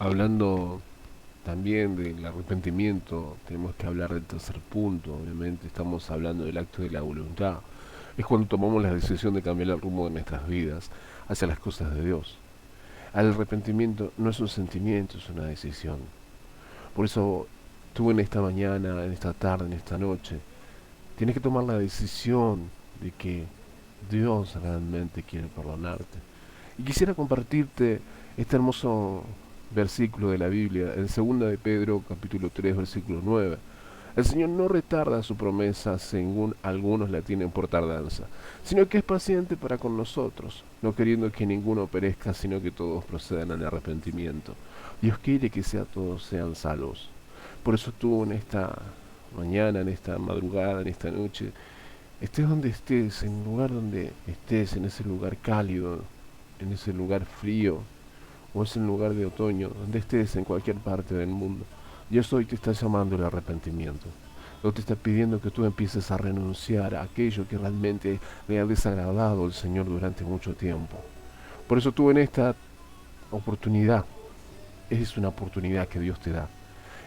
Hablando también del arrepentimiento, tenemos que hablar del tercer punto. Obviamente estamos hablando del acto de la voluntad. Es cuando tomamos la decisión de cambiar el rumbo de nuestras vidas hacia las cosas de Dios. El arrepentimiento no es un sentimiento, es una decisión. Por eso tú en esta mañana, en esta tarde, en esta noche, tienes que tomar la decisión de que Dios realmente quiere perdonarte. Y quisiera compartirte este hermoso versículo de la Biblia, en 2 de Pedro, capítulo 3, versículo 9. El Señor no retarda su promesa según algunos la tienen por tardanza, sino que es paciente para con nosotros, no queriendo que ninguno perezca, sino que todos procedan al arrepentimiento. Dios quiere que todos sean salvos. Por eso tú en esta mañana, en esta madrugada, en esta noche, estés donde estés, en el lugar donde estés, en ese lugar cálido, en ese lugar frío, o es en lugar de otoño, donde estés en cualquier parte del mundo, Dios hoy te está llamando el arrepentimiento. Dios te está pidiendo que tú empieces a renunciar a aquello que realmente le ha desagradado al Señor durante mucho tiempo. Por eso tú en esta oportunidad, es una oportunidad que Dios te da,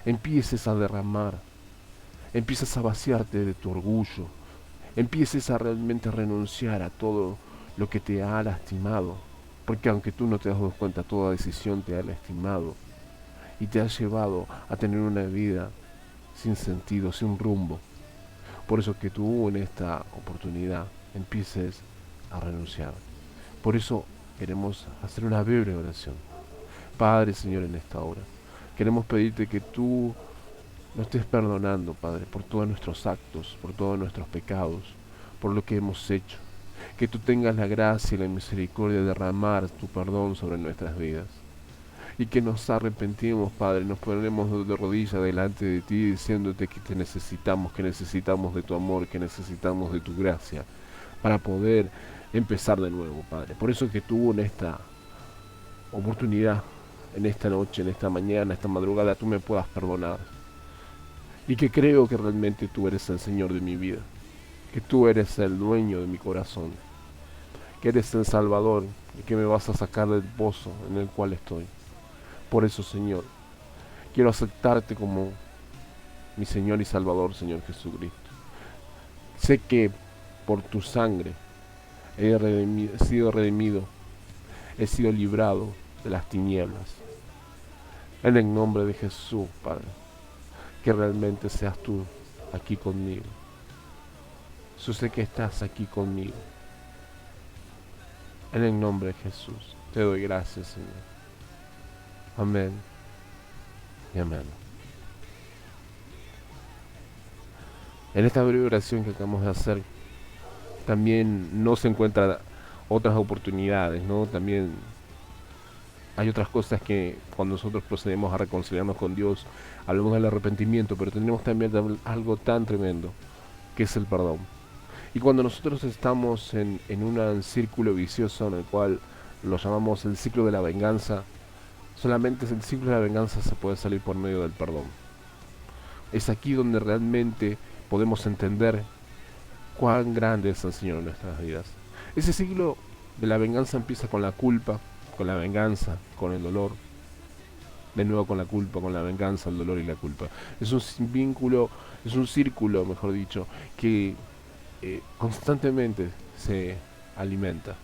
empieces a derramar, empieces a vaciarte de tu orgullo, empieces a realmente renunciar a todo lo que te ha lastimado, porque aunque tú no te has dado cuenta, toda decisión te ha lastimado y te ha llevado a tener una vida sin sentido, sin rumbo. Por eso que tú en esta oportunidad empieces a renunciar. Por eso queremos hacer una breve oración. Padre, Señor, en esta hora, queremos pedirte que tú nos estés perdonando, Padre, por todos nuestros actos, por todos nuestros pecados, por lo que hemos hecho. Que tú tengas la gracia y la misericordia de derramar tu perdón sobre nuestras vidas. Y que nos arrepentimos, Padre, nos ponemos de rodillas delante de ti diciéndote que te necesitamos, que necesitamos de tu amor, que necesitamos de tu gracia para poder empezar de nuevo, Padre. Por eso que tú en esta oportunidad, en esta noche, en esta mañana, esta madrugada, tú me puedas perdonar. Y que creo que realmente tú eres el Señor de mi vida, que tú eres el dueño de mi corazón, que eres el Salvador y que me vas a sacar del pozo en el cual estoy. Por eso, Señor, quiero aceptarte como mi Señor y Salvador, Señor Jesucristo. Sé que por tu sangre he sido redimido, he sido librado de las tinieblas. En el nombre de Jesús, Padre, que realmente seas tú aquí conmigo. Yo sé que estás aquí conmigo. En el nombre de Jesús, te doy gracias, Señor. Amén y amén. En esta breve oración que acabamos de hacer, también no se encuentran otras oportunidades, ¿no? También hay otras cosas que cuando nosotros procedemos a reconciliarnos con Dios, hablamos del arrepentimiento, pero tenemos también algo tan tremendo, que es el perdón. Y cuando nosotros estamos en un círculo vicioso en el cual lo llamamos el ciclo de la venganza, solamente el ciclo de la venganza se puede salir por medio del perdón. Es aquí donde realmente podemos entender cuán grande es el Señor en nuestras vidas. Ese ciclo de la venganza empieza con la culpa, con la venganza, con el dolor, de nuevo con la culpa, con la venganza, el dolor y la culpa. Es un vínculo, es un círculo, mejor dicho, que constantemente se alimenta.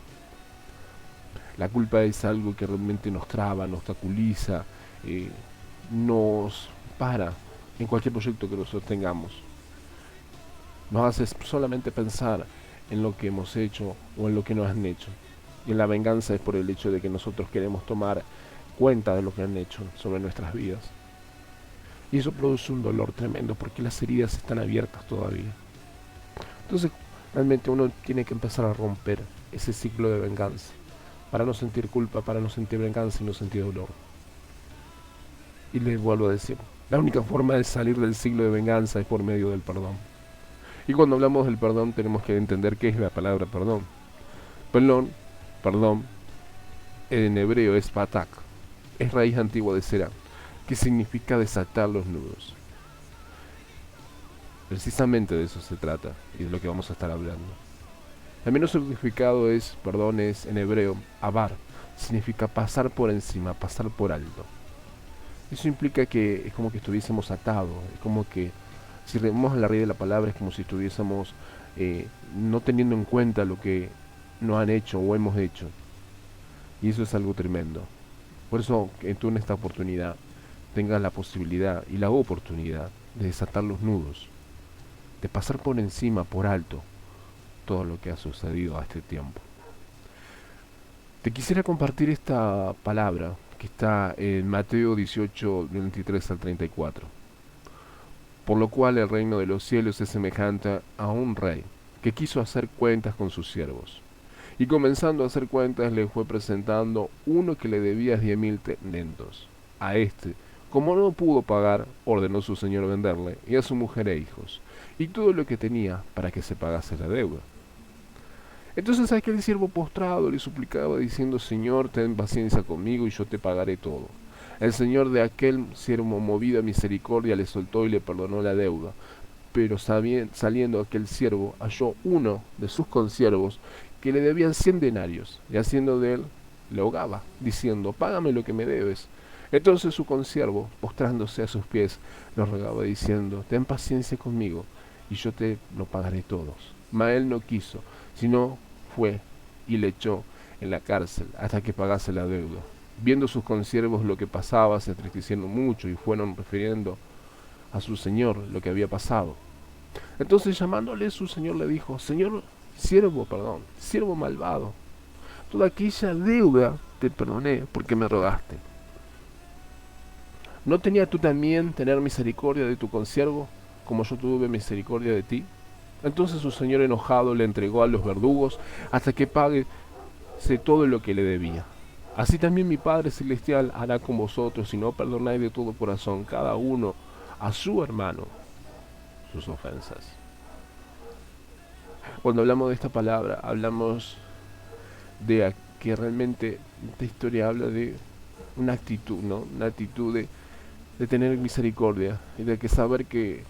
La culpa es algo que realmente nos traba, nos obstaculiza, eh, nos para en cualquier proyecto que nosotros tengamos. Nos hace solamente pensar en lo que hemos hecho o en lo que nos han hecho. Y en la venganza es por el hecho de que nosotros queremos tomar cuenta de lo que han hecho sobre nuestras vidas. Y eso produce un dolor tremendo porque las heridas están abiertas todavía. Entonces, realmente uno tiene que empezar a romper ese ciclo de venganza para no sentir culpa, para no sentir venganza y no sentir dolor. Y les vuelvo a decir, la única forma de salir del ciclo de venganza es por medio del perdón. Y cuando hablamos del perdón tenemos que entender qué es la palabra perdón. Perdón, perdón, en hebreo es patak, es raíz antigua de será, que significa desatar los nudos. Precisamente de eso se trata y de lo que vamos a estar hablando. El menos significado es, perdón, es en hebreo, abar, significa pasar por encima, pasar por alto. Eso implica que es como que estuviésemos atados, es como que si vemos la raíz de la palabra es como si estuviésemos no teniendo en cuenta lo que nos han hecho o hemos hecho. Y eso es algo tremendo. Por eso que tú en esta oportunidad tengas la posibilidad y la oportunidad de desatar los nudos, de pasar por encima, por alto, todo lo que ha sucedido a este tiempo. Te quisiera compartir esta palabra que está en Mateo 18, 23 al 34. Por lo cual el reino de los cielos es semejante a un rey que quiso hacer cuentas con sus siervos. Y comenzando a hacer cuentas le fue presentando uno que le debía 10.000 talentos. A este, como no pudo pagar, ordenó su señor venderle y a su mujer e hijos, y todo lo que tenía para que se pagase la deuda. Entonces aquel siervo postrado le suplicaba diciendo: Señor, ten paciencia conmigo y yo te pagaré todo. El señor de aquel siervo, movido a misericordia, le soltó y le perdonó la deuda. Pero saliendo aquel siervo, halló uno de sus consiervos que le debían 100 denarios, y haciendo de él, le ahogaba, diciendo: Págame lo que me debes. Entonces su consiervo, postrándose a sus pies, le rogaba diciendo: Ten paciencia conmigo, y yo te lo pagaré todos. Mas él no quiso, sino fue y le echó en la cárcel hasta que pagase la deuda. Viendo sus consiervos lo que pasaba, se entristecieron mucho y fueron refiriendo a su señor lo que había pasado. Entonces llamándole su señor le dijo: siervo malvado, toda aquella deuda te perdoné porque me rogaste. ¿No tenía tú también tener misericordia de tu consiervo, como yo tuve misericordia de ti? Entonces su señor enojado le entregó a los verdugos hasta que pague todo lo que le debía. Así también mi Padre Celestial hará con vosotros si no perdonáis de todo corazón cada uno a su hermano sus ofensas. Cuando hablamos de esta palabra, hablamos de que realmente esta historia habla de una actitud, ¿no? Una actitud de tener misericordia y de que saber que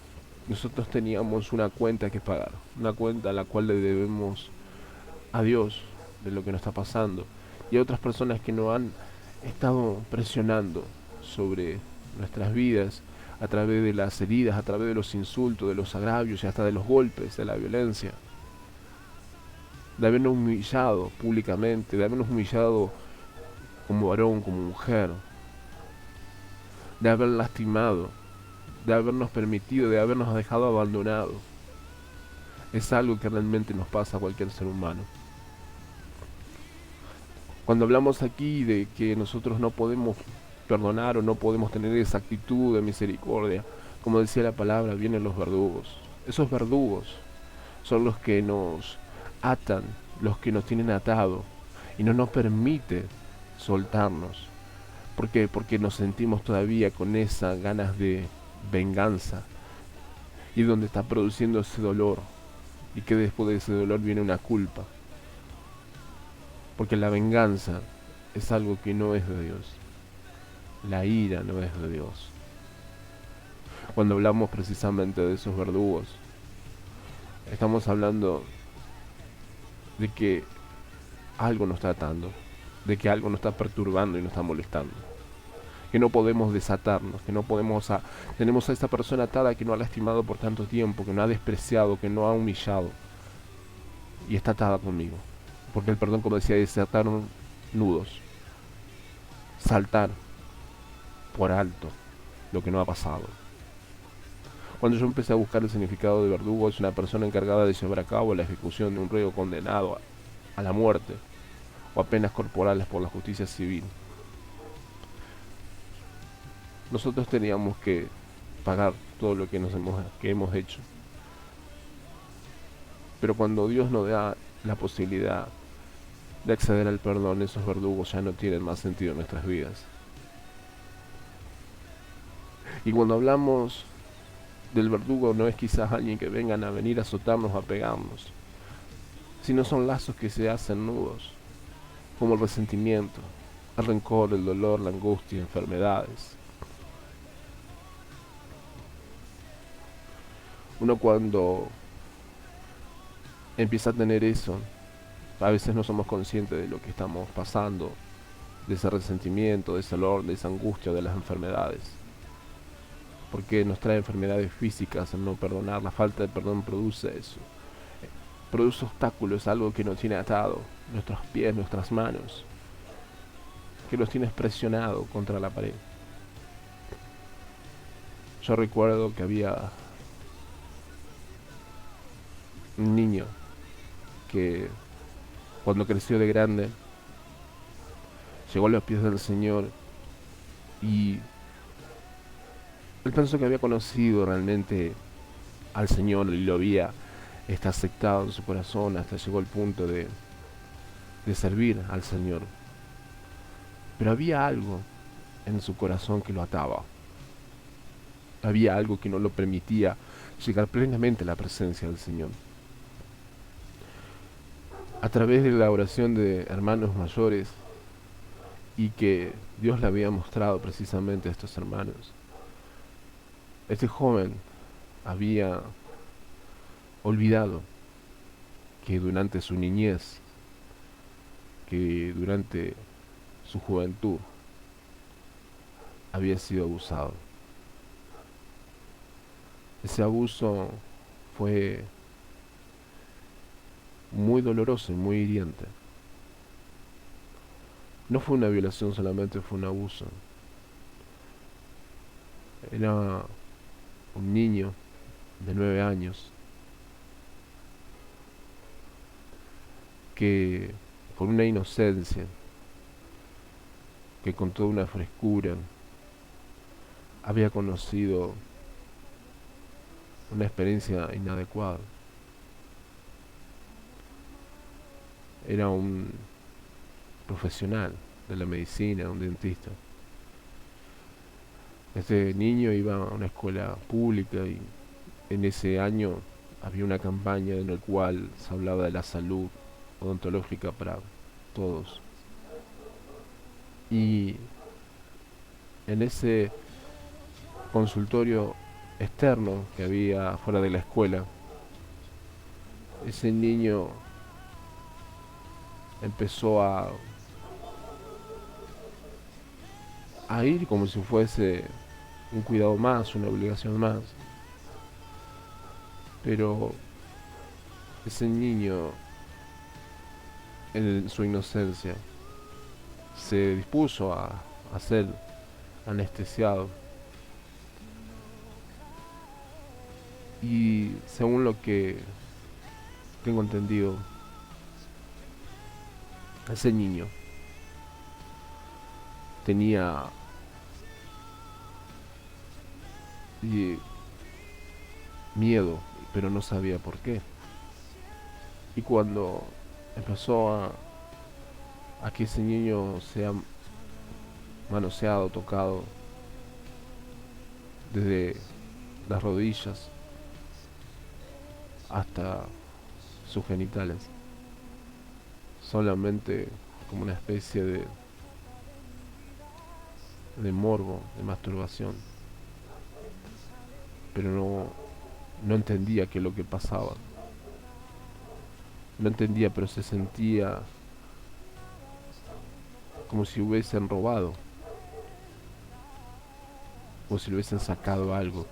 nosotros teníamos una cuenta que pagar, una cuenta a la cual le debemos a Dios de lo que nos está pasando. Y hay otras personas que nos han estado presionando sobre nuestras vidas a través de las heridas, a través de los insultos, de los agravios y hasta de los golpes, de la violencia, de habernos humillado públicamente, de habernos humillado como varón, como mujer, de haber lastimado, de habernos permitido, de habernos dejado abandonado. Es algo que realmente nos pasa a cualquier ser humano. Cuando hablamos aquí de que nosotros no podemos perdonar o no podemos tener esa actitud de misericordia, como decía la palabra, vienen los verdugos. Esos verdugos son los que nos atan, los que nos tienen atado y no nos permite soltarnos. ¿Por qué? Porque nos sentimos todavía con esas ganas de venganza y donde está produciendo ese dolor y que después de ese dolor viene una culpa. Porque la venganza es algo que no es de Dios. La ira no es de Dios. Cuando hablamos precisamente de esos verdugos, estamos hablando de que algo nos está atando, de que algo nos está perturbando y nos está molestando. Que no podemos desatarnos, que no podemos... tenemos a esta persona atada que nos ha lastimado por tanto tiempo, que nos ha despreciado, que nos ha humillado. Y está atada conmigo. Porque el perdón, como decía, es desatar nudos. Saltar por alto lo que no ha pasado. Cuando yo empecé a buscar el significado de verdugo, es una persona encargada de llevar a cabo la ejecución de un reo condenado a la muerte o a penas corporales por la justicia civil. Nosotros teníamos que pagar todo lo que hemos hecho. Pero cuando Dios nos da la posibilidad de acceder al perdón, esos verdugos ya no tienen más sentido en nuestras vidas. Y cuando hablamos del verdugo, no es quizás alguien que vengan a venir a azotarnos o a pegarnos, sino son lazos que se hacen nudos, como el resentimiento, el rencor, el dolor, la angustia, enfermedades. Uno cuando empieza a tener eso, a veces no somos conscientes de lo que estamos pasando de ese resentimiento, de ese dolor, de esa angustia, de las enfermedades. Porque nos trae enfermedades físicas el no perdonar. La falta de perdón produce eso. Produce obstáculos, algo que nos tiene atado, nuestros pies, nuestras manos, que los tienes presionado contra la pared. Yo recuerdo que había un niño que cuando creció de grande llegó a los pies del Señor y él pensó que había conocido realmente al Señor y lo había aceptado en su corazón hasta llegó al punto de servir al Señor. Pero había algo en su corazón que lo ataba. Había algo que no lo permitía llegar plenamente a la presencia del Señor. A través de la oración de hermanos mayores y que Dios le había mostrado precisamente a estos hermanos, este joven había olvidado que durante su niñez, que durante su juventud, había sido abusado. Ese abuso fue muy doloroso y muy hiriente. No fue una violación solamente, fue un abuso. Era un niño de 9 años que con una inocencia, que con toda una frescura, había conocido una experiencia inadecuada. Era un profesional de la medicina, un dentista. Este niño iba a una escuela pública y en ese año había una campaña en la cual se hablaba de la salud odontológica para todos. Y en ese consultorio externo que había fuera de la escuela, ese niño empezó a ir como si fuese un cuidado más, una obligación más. Pero ese niño, en su inocencia, se dispuso a ser anestesiado. Y según lo que tengo entendido, ese niño tenía miedo, pero no sabía por qué. Y cuando empezó a que ese niño sea manoseado, tocado desde las rodillas hasta sus genitales, solamente como una especie de morbo, de masturbación, pero no entendía qué es lo que pasaba. No entendía, pero se sentía como si hubiesen robado, como si le hubiesen sacado algo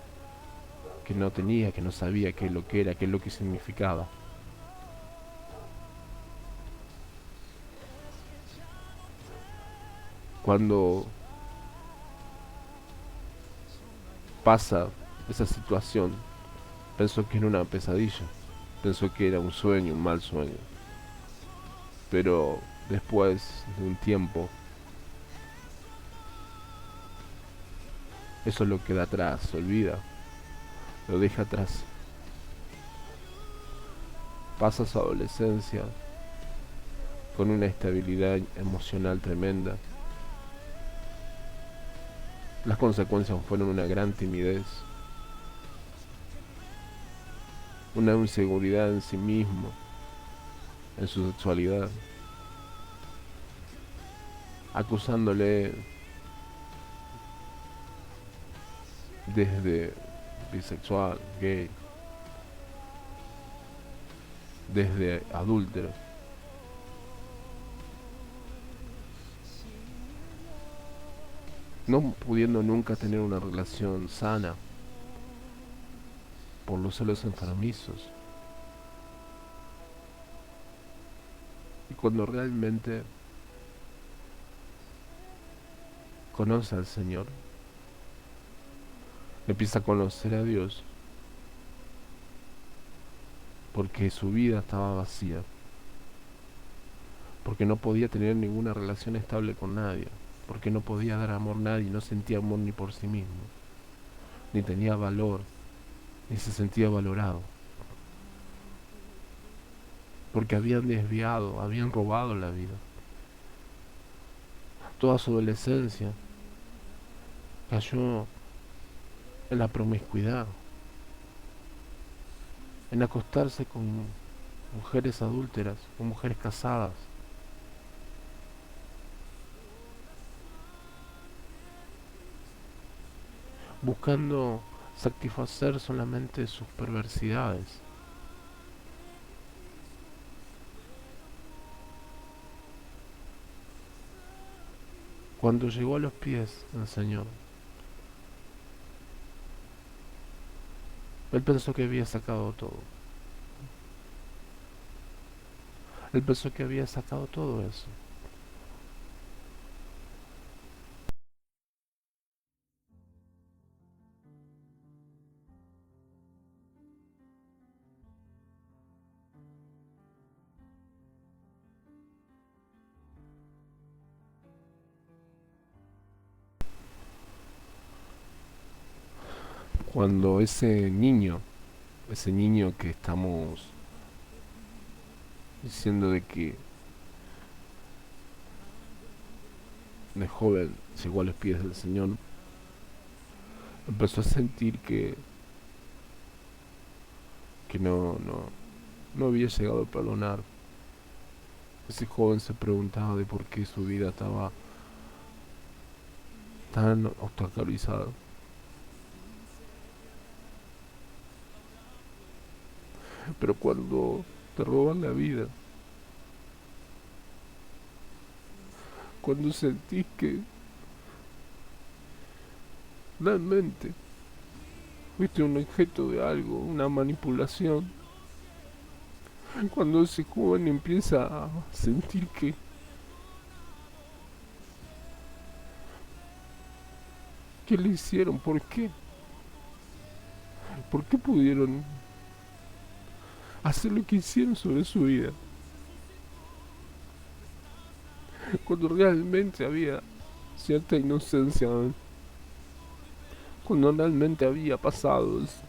que no tenía, que no sabía qué es lo que era, qué es lo que significaba. Cuando pasa esa situación, pensó que era una pesadilla, pensó que era un sueño, un mal sueño. Pero después de un tiempo, eso lo queda atrás, se olvida, lo deja atrás. Pasa su adolescencia con una estabilidad emocional tremenda. Las consecuencias fueron una gran timidez, una inseguridad en sí mismo, en su sexualidad, acusándole desde bisexual, gay, desde adúltero. no pudiendo nunca tener una relación sana por los celos enfermizos. Y cuando realmente conoce al Señor, empieza a conocer a Dios, porque su vida estaba vacía, porque no podía tener ninguna relación estable con nadie, porque no podía dar amor a nadie, no sentía amor ni por sí mismo, ni tenía valor, ni se sentía valorado, porque habían desviado, habían robado la vida. Toda su adolescencia cayó en la promiscuidad, en acostarse con mujeres adúlteras, con mujeres casadas, buscando satisfacer solamente sus perversidades. Cuando llegó a los pies del Señor, él pensó que había sacado todo. Él pensó que había sacado todo eso. Cuando ese niño que estamos diciendo de que de joven llegó a los pies del Señor, empezó a sentir que no había llegado a perdonar. Ese joven se preguntaba de por qué su vida estaba tan obstaculizada. Pero cuando te roban la vida, cuando sentís que realmente fuiste un objeto de algo, una manipulación, cuando ese joven empieza a sentir que le hicieron, ¿por qué? ¿Por qué pudieron hacer lo que hicieron sobre su vida? Cuando realmente había cierta inocencia, cuando realmente había pasado eso,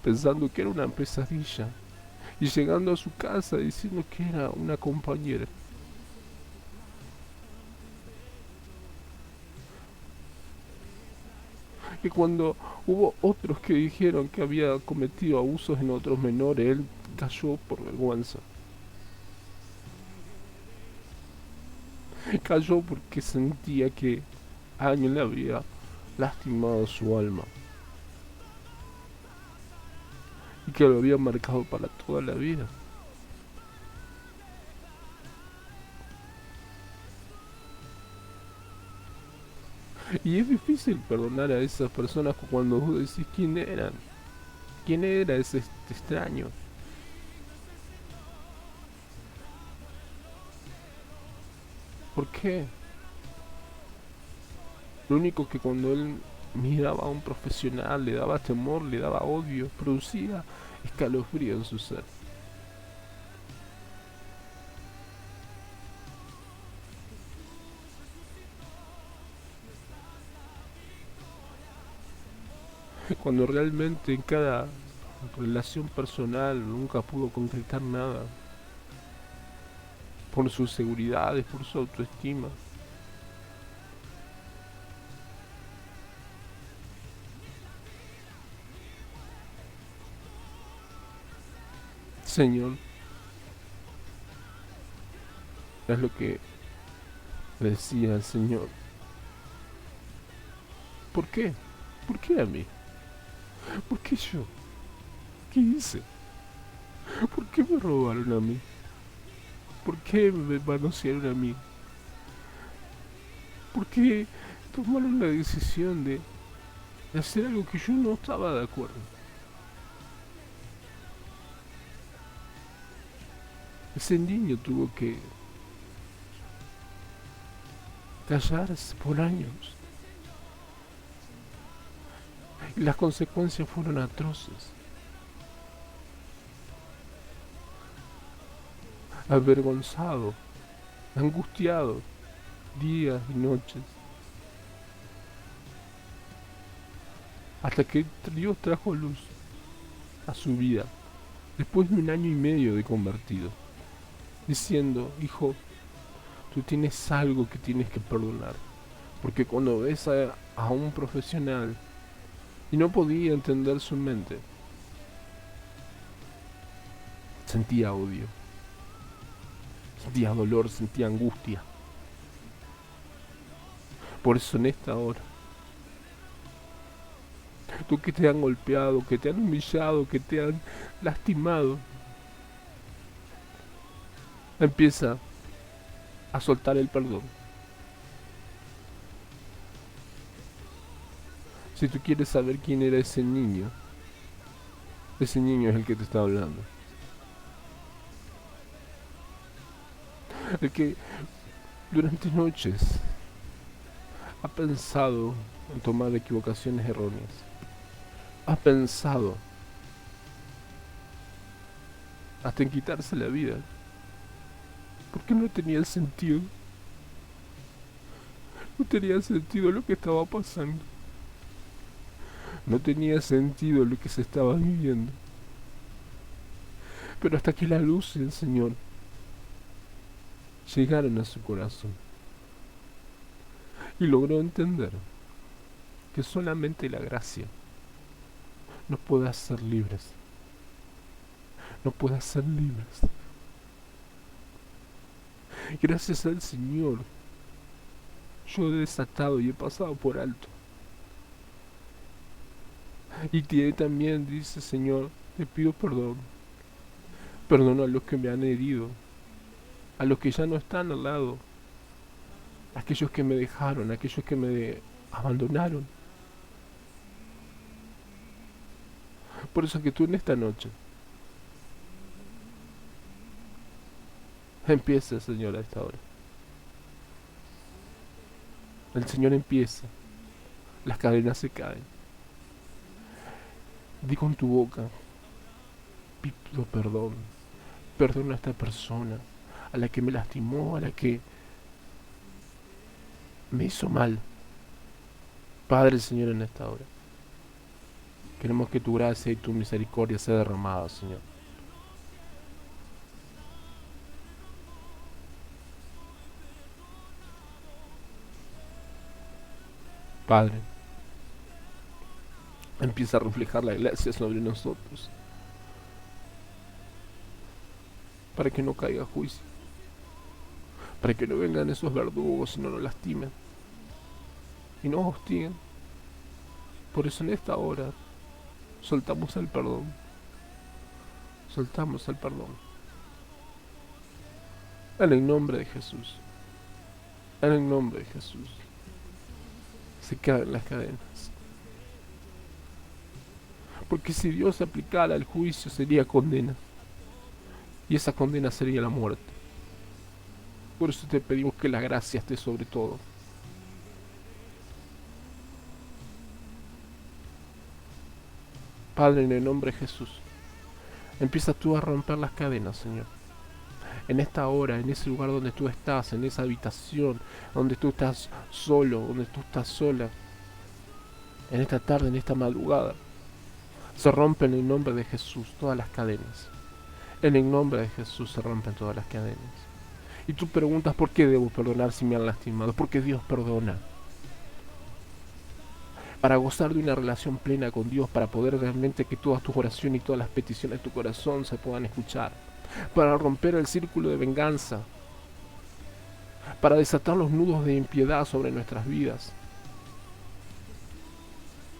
pensando que era una pesadilla y llegando a su casa diciendo que era una compañera. Que cuando hubo otros que dijeron que había cometido abusos en otros menores, él cayó por vergüenza. Cayó porque sentía que alguien le había lastimado su alma y que lo había marcado para toda la vida. Y es difícil perdonar a esas personas cuando vos decís quién eran, quién era ese extraño. ¿Por qué? Lo único que cuando él miraba a un profesional le daba temor, le daba odio, producía escalofrío en su ser. Cuando realmente en cada relación personal nunca pudo concretar nada por sus seguridades, por su autoestima. Señor, es lo que decía el Señor. ¿Por qué? ¿Por qué a mí? ¿Por qué yo? ¿Qué hice? ¿Por qué me robaron a mí? ¿Por qué me manosearon a mí? Porque tomaron la decisión de hacer algo que yo no estaba de acuerdo. Ese niño tuvo que callarse por años. Y las consecuencias fueron atroces. Avergonzado, angustiado, días y noches. Hasta que Dios trajo luz a su vida, después de 1 año y medio de convertido, diciendo: hijo, tú tienes algo que tienes que perdonar. Porque cuando ves a un profesional y no podía entender su mente, sentía odio, sentía dolor, sentía angustia. Por eso en esta hora, tú que te han golpeado, que te han humillado, que te han lastimado, empieza a soltar el perdón. Si tú quieres saber quién era ese niño es el que te está hablando. El que durante noches ha pensado en tomar equivocaciones erróneas. Ha pensado hasta en quitarse la vida. Porque no tenía sentido. No tenía sentido lo que estaba pasando. No tenía sentido lo que se estaba viviendo. Pero hasta que la luz del Señor llegaron a su corazón y logró entender que solamente la gracia nos puede hacer libres. Nos puede hacer libres. Gracias al Señor, yo he desatado y he pasado por alto. Y también dice: Señor, te pido perdón. Perdono a los que me han herido, a los que ya no están al lado, a aquellos que me dejaron, a aquellos que me abandonaron. Por eso que tú en esta noche empieza, Señor, a esta hora. El Señor empieza, las cadenas se caen. Di con tu boca: pido perdón. Perdono a esta persona, a la que me lastimó, a la que me hizo mal. Padre, Señor, en esta hora queremos que tu gracia y tu misericordia sea derramada, Señor. Padre, empieza a reflejar la gracia sobre nosotros, para que no caiga juicio, para que no vengan esos verdugos y no nos lastimen y nos hostiguen. Por eso en esta hora soltamos el perdón. Soltamos el perdón. En el nombre de Jesús. En el nombre de Jesús. Se caen las cadenas. Porque si Dios aplicara el juicio sería condena. Y esa condena sería la muerte. Por eso te pedimos que la gracia esté sobre todo. Padre, en el nombre de Jesús, empieza tú a romper las cadenas, Señor. En esta hora, en ese lugar donde tú estás, en esa habitación, donde tú estás solo, donde tú estás sola, en esta tarde, en esta madrugada, se rompen en el nombre de Jesús todas las cadenas. En el nombre de Jesús se rompen todas las cadenas. Y tú preguntas: ¿por qué debo perdonar si me han lastimado? Porque Dios perdona. Para gozar de una relación plena con Dios, para poder realmente que todas tus oraciones y todas las peticiones de tu corazón se puedan escuchar, para romper el círculo de venganza, para desatar los nudos de impiedad sobre nuestras vidas,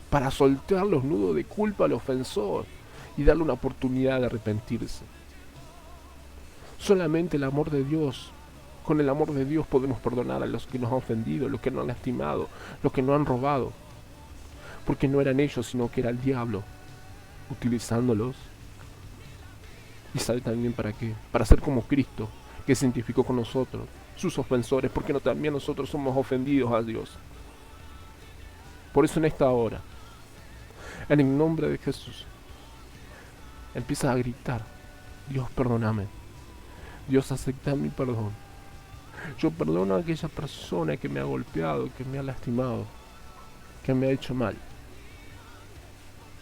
para soltar los nudos de culpa al ofensor y darle una oportunidad de arrepentirse. Solamente el amor de Dios Con el amor de Dios podemos perdonar a los que nos han ofendido, los que nos han lastimado, los que nos han robado. Porque no eran ellos, sino que era el diablo, utilizándolos. ¿Y sabe también para qué? Para ser como Cristo, que se identificó con nosotros, sus ofensores, porque también nosotros somos ofendidos a Dios. Por eso en esta hora, en el nombre de Jesús, empieza a gritar: Dios, perdóname. Dios, acepta mi perdón. Yo perdono a aquella persona que me ha golpeado, que me ha lastimado, que me ha hecho mal.